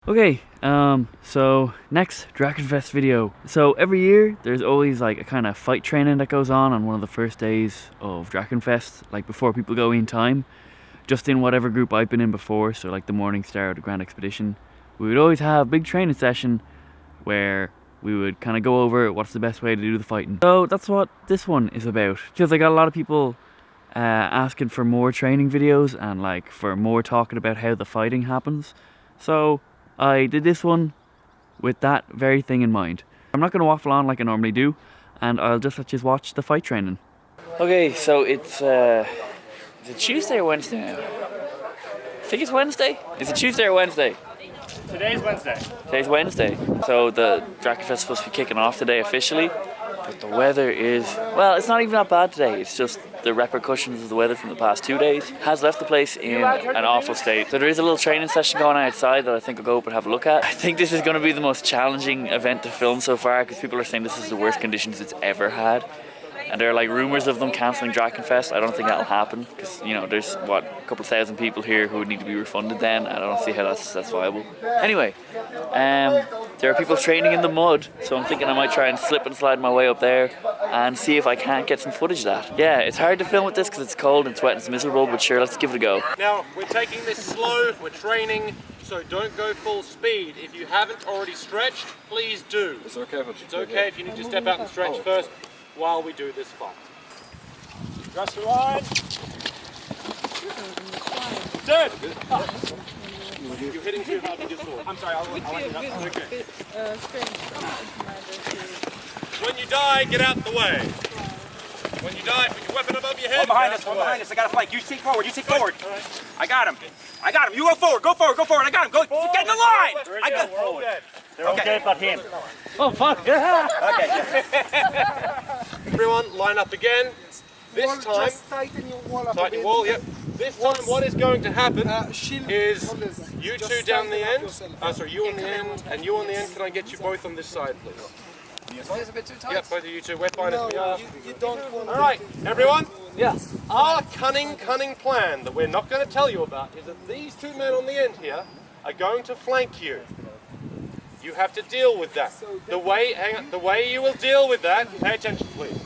Okay, so next Drachenfest video. So every year there's always like a kind of fight training that goes on one of the first days of Drachenfest, like before people go in time. Just in whatever group I've been in before, so like the Morning Star or the Grand Expedition, we would always have a big training session where we would kind of go over what's the best way to do the fighting. So that's what this one is about, because I got a lot of people asking for more training videos and like for more talking about how the fighting happens. So I did this one with that very thing in mind. I'm not going to waffle on like I normally do, and I'll just let you watch the fight training. Okay, so it's is it Tuesday or Wednesday now? I think it's Wednesday. Is it Tuesday or Wednesday? Today's Wednesday. Today's Wednesday. So the Drachenfest is supposed to be kicking off today officially. But the weather is, well, it's not even that bad today. It's just the repercussions of the weather from the past 2 days has left the place in an awful state. So there is a little training session going on outside that I think I'll go up and have a look at. I think this is going to be the most challenging event to film so far, because people are saying this is the worst conditions it's ever had. And there are like rumours of them cancelling Drachenfest. I don't think that'll happen, because, you know, there's what, a couple thousand people here who would need to be refunded then. I don't see how that's viable. Anyway, there are people training in the mud, so I'm thinking I might try and slip and slide my way up there and see if I can't get some footage of that. Yeah, it's hard to film with this because it's cold and it's wet and it's miserable, but sure, let's give it a go. Now, we're taking this slow, we're training, so don't go full speed. If you haven't already stretched, please do. It's okay if you need to step out and stretch first while we do this fight. Trust your line. Dead! You're hitting too hard with your sword. I'm sorry, I'll let you know. Okay. When you die, get out the way. When you die, put your weapon above your head. Hold behind us, I got a flank. You take forward, Right. I got him. You go forward, I got him. Get in the line! I got forward. They're okay but him. Oh, fuck! Okay. Everyone, line up again. This time, tighten your wall up. tighten your wall, yep. This time what is going to happen is you two down the end, sorry, you on the end, and you on the end. Can I get you both on this side, please? It's a bit too tight. Yep, both of you two, we're fine as we are. You don't want to. Alright, everyone, Yes. our cunning plan that we're not going to tell you about is that these two men on the end here are going to flank you. You have to deal with that. The way you will deal with that, pay attention please.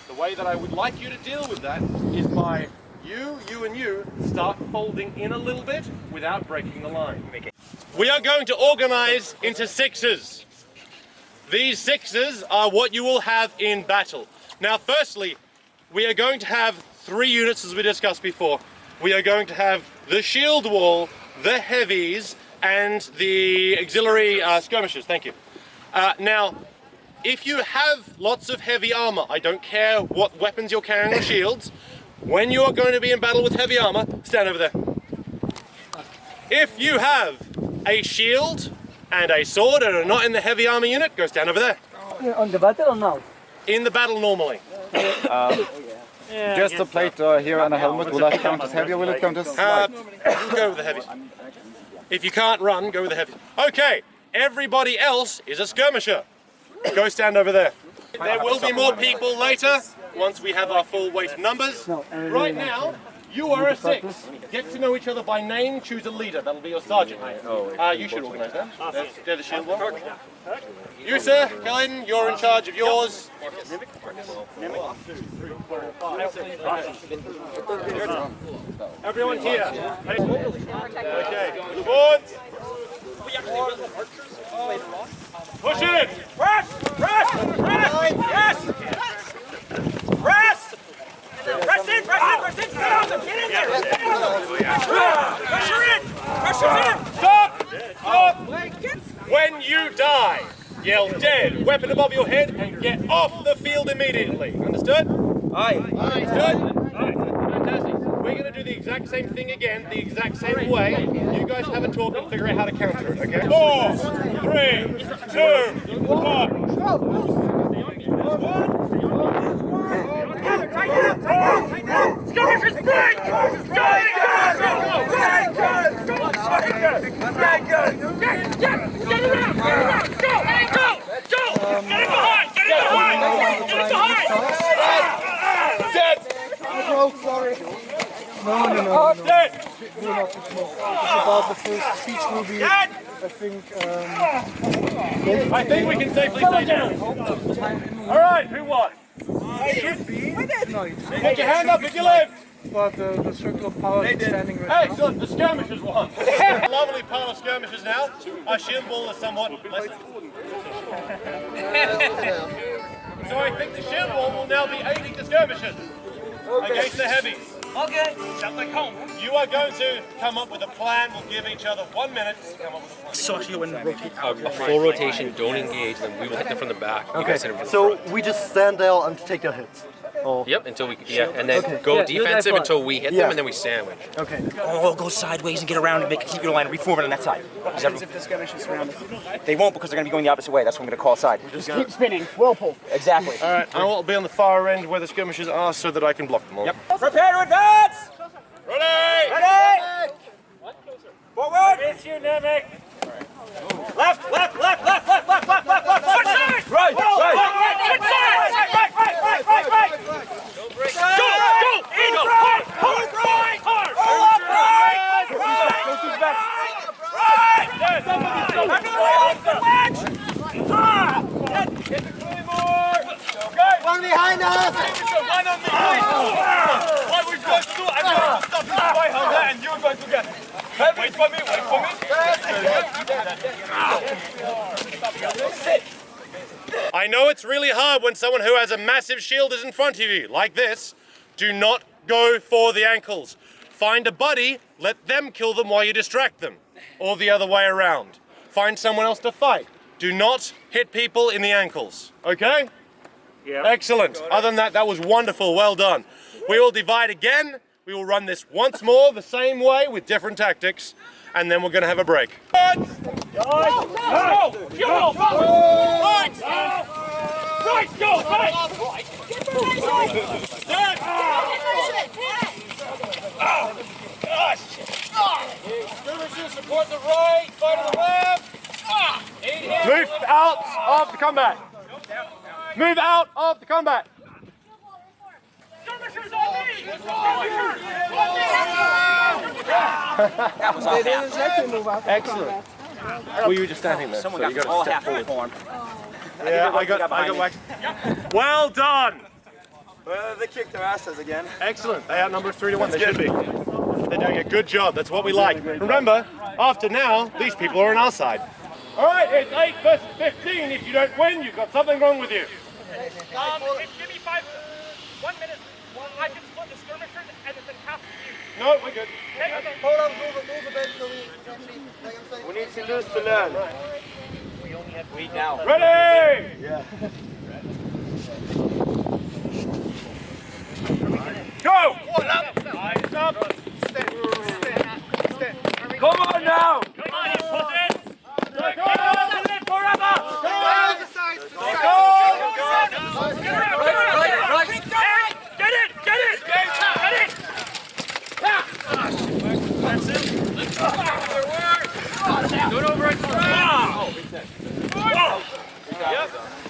The way that I would like you to deal with that is by you and you start folding in a little bit without breaking the line. We are going to organize into sixes. These sixes are what you will have in battle. Now firstly, we are going to have 3 units as we discussed before. We are going to have the shield wall, the heavies, and the auxiliary skirmishers, thank you. Now, if you have lots of heavy armor, I don't care what weapons you're carrying or shields, when you are going to be in battle with heavy armor, stand over there. If you have a shield and a sword and are not in the heavy armor unit, go stand over there. On the battle or now? In the battle normally. Just a plate here and a helmet, will that count as heavy or will it count as light? Go with the heavy. If you can't run, go with the heavy. Okay, everybody else is a skirmisher. Go stand over there. There will be more people later, once we have our full weight of numbers. Right now, you are a 6. Get to know each other by name, choose a leader. That'll be your sergeant. You should organise that. They're the shield one. You, sir, Helen, you're in charge of yours. Everyone here. Okay, forward. Push it! Press! Yes! Press! Press in! Get in there! Pressure in! Stop! When you die, yell dead, weapon above your head, and get off the field immediately. Understood? Aye. Understood? Fantastic. We're going to do the exact same thing again, the exact same way. You guys have a talk and figure out how to counter it, okay? 4, 3, 2, 1. Skirmishers break! No, sorry. No. Do not smoke. It's about the first speech will be I think we can safely say no. All right, who won? Put your hand up if you lived. But the circle of power is standing right now. Excellent, the skirmishers won. Lovely pile of skirmishers now. Our shield wall is somewhat less. So I think the shield wall will now be aiding the skirmishers against the heavies. Okay. Sounds like home. You are going to come up with a plan. We'll give each other 1 minute to come up with a plan. So actually when rotate. A full rotation, don't engage them. We will hit them from the back. Okay, so we just stand there and take their hits. Oh. Yep, until we, and then go defensive until we hit them, and then we sandwich. Okay. Oh, go sideways and get around and keep your line and reform it on that side. If the skirmishers surround us. They won't because they're going to be going the opposite way. That's what I'm going to call aside. Just keep spinning. Whirlpool. Exactly. All right, I will be on the far end where the skirmishers are so that I can block them all. Yep. Prepare to advance! Ready! Ready! Forward! It's you, Nemec! Left, left, left, left, left, left, left, left, left, left! Right, right, right! Go, go! In, hard, hard, right, hard! Pull up, right! Right! Get the claymore! One behind us! One on me! What we're going to do, I'm going to stop you right on that and you're going to get it. Wait for me, wait for me. I know it's really hard when someone who has a massive shield is in front of you, like this. Do not go for the ankles. Find a buddy, let them kill them while you distract them. Or the other way around. Find someone else to fight. Do not hit people in the ankles, okay? Yeah. Excellent. Other than that, that was wonderful, well done. We will divide again. We will run this once more the same way with different tactics, and then we're going to have a break. Right! Go! Support the right, fight to the left. Move out of the combat. Move out of the combat. That was all half. Excellent. Well, you were just standing there. Someone so got all half formed. Yeah, I got whacked. Well done. Well, they kicked their asses again. Excellent. They outnumber 3-1. They should be. They're doing a good job. That's what we like. Remember, after now, these people are on our side. All right, it's 8 versus 15. If you don't win, you've got something wrong with you. Give me 1 minute. I can split the skirmishers and then half of you. No, we're good. Hold on, move a bit so we We need to lose to learn. We only have to eat now. Ready? Yeah. Go! Eyes up. Come on now! Come on, you put it.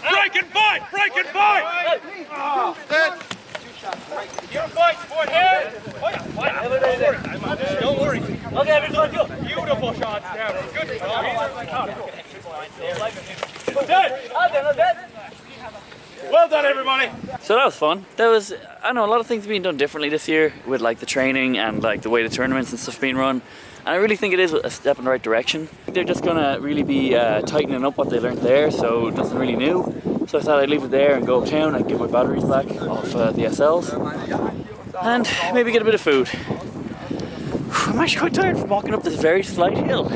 Break and fight! Break and fight! Your fight, sport here. Don't worry. Okay, everyone, go. Beautiful shots down. Good job. Dead. Well done, everybody. So that was fun. There was, I don't know, a lot of things being done differently this year with like the training and like the way the tournaments and stuff being run. And I really think it is a step in the right direction. They're just gonna really be tightening up what they learned there, so nothing really new. So I thought I'd leave it there and go uptown and get my batteries back off the SLs. And maybe get a bit of food. I'm actually quite tired from walking up this very slight hill.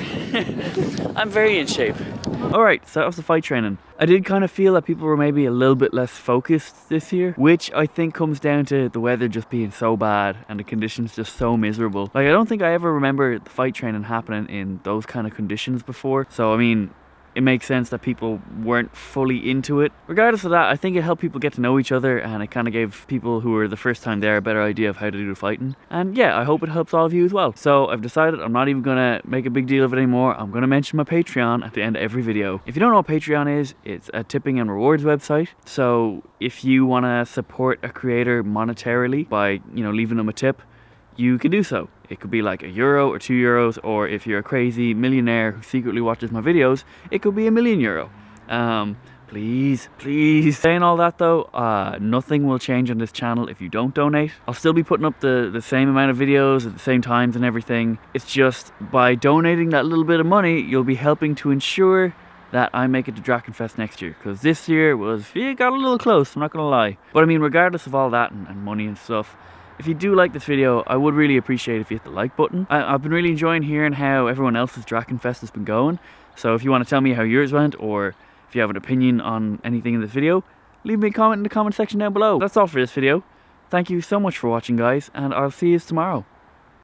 I'm very in shape. Alright, so that was the fight training. I did kind of feel that people were maybe a little bit less focused this year, which I think comes down to the weather just being so bad and the conditions just so miserable. Like, I don't think I ever remember the fight training happening in those kind of conditions before. So, I mean, it makes sense that people weren't fully into it. Regardless of that, I think it helped people get to know each other, and it kind of gave people who were the first time there a better idea of how to do the fighting. And yeah, I hope it helps all of you as well. So I've decided I'm not even gonna make a big deal of it anymore. I'm gonna mention my Patreon at the end of every video. If you don't know what Patreon is, it's a tipping and rewards website. So if you wanna support a creator monetarily by, you know, leaving them a tip, you can do so. It could be like €1 or €2, or if you're a crazy millionaire who secretly watches my videos, it could be €1,000,000. Please, please. Saying all that though, nothing will change on this channel if you don't donate. I'll still be putting up the same amount of videos at the same times and everything. It's just by donating that little bit of money, you'll be helping to ensure that I make it to Drachenfest next year. Because this year got a little close, I'm not gonna lie. But I mean, regardless of all that and money and stuff, if you do like this video, I would really appreciate if you hit the like button. I've been really enjoying hearing how everyone else's Drachenfest has been going. So if you want to tell me how yours went, or if you have an opinion on anything in this video, leave me a comment in the comment section down below. That's all for this video. Thank you so much for watching, guys, and I'll see you tomorrow.